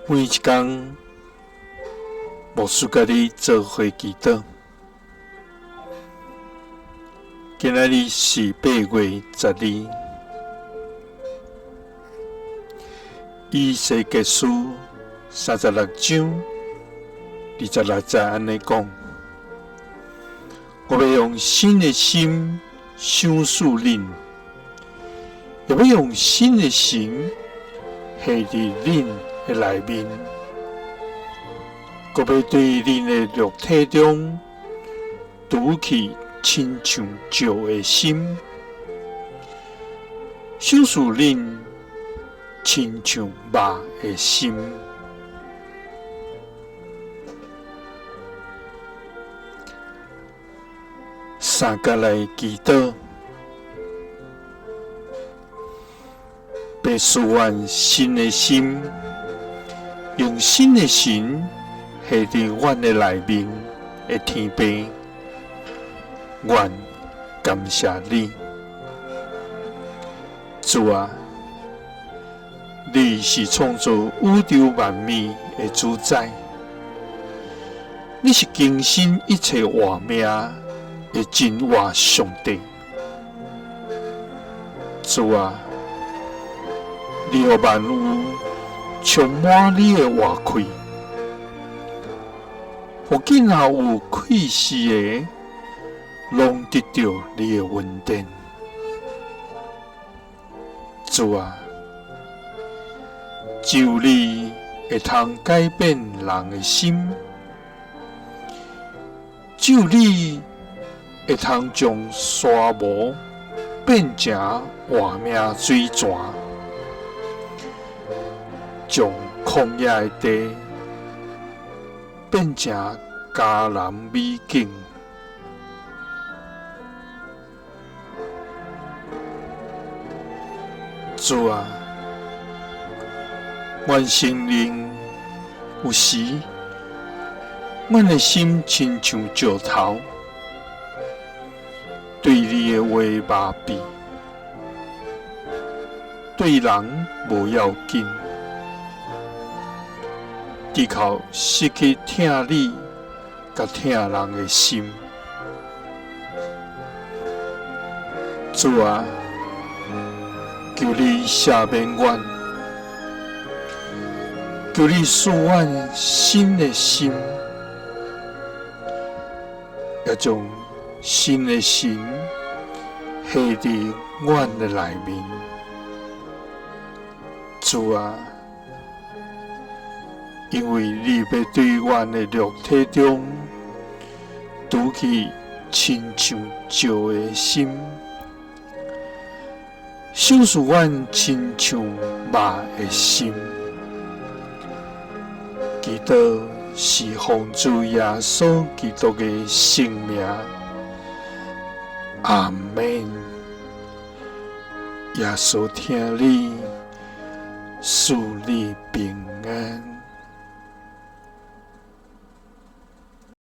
每一天，牧师甲你做伙祈祷。今仔日是8月12日，以西结书36章26节安尼讲：我要用新的心想事恁，也要用新的神下伫恁的内面，我要对恁的肉体中除去亲像旧的心，想事恁亲像肉的心。三角来祈祷，被赐愿新的心，用新的神下伫阮的内面的天父，阮感谢你，主啊！你是创造宇宙万物的主宰，你是更新一切活命的真活上帝，主啊！你予万物充满你的活气，互今后有气势的，拢得到你的恩典。主啊！只有你会通改变人的心，只有你会通将沙漠变成活命水泉，将旷野的地变成迦南美景。主啊！阮心灵有时，阮的心亲像石头，对你的话麻痹，对人无要紧，只靠失去听你甲听人的心。主啊！求你赦免阮，求你赐阮新的心，也将新的神下伫阮的内面。主啊，因为你要对阮的肉体中除去亲像旧的心，想使阮亲像肉的心。祈祷是奉主耶稣基督的圣名，阿们。耶稣听你，赐你平安。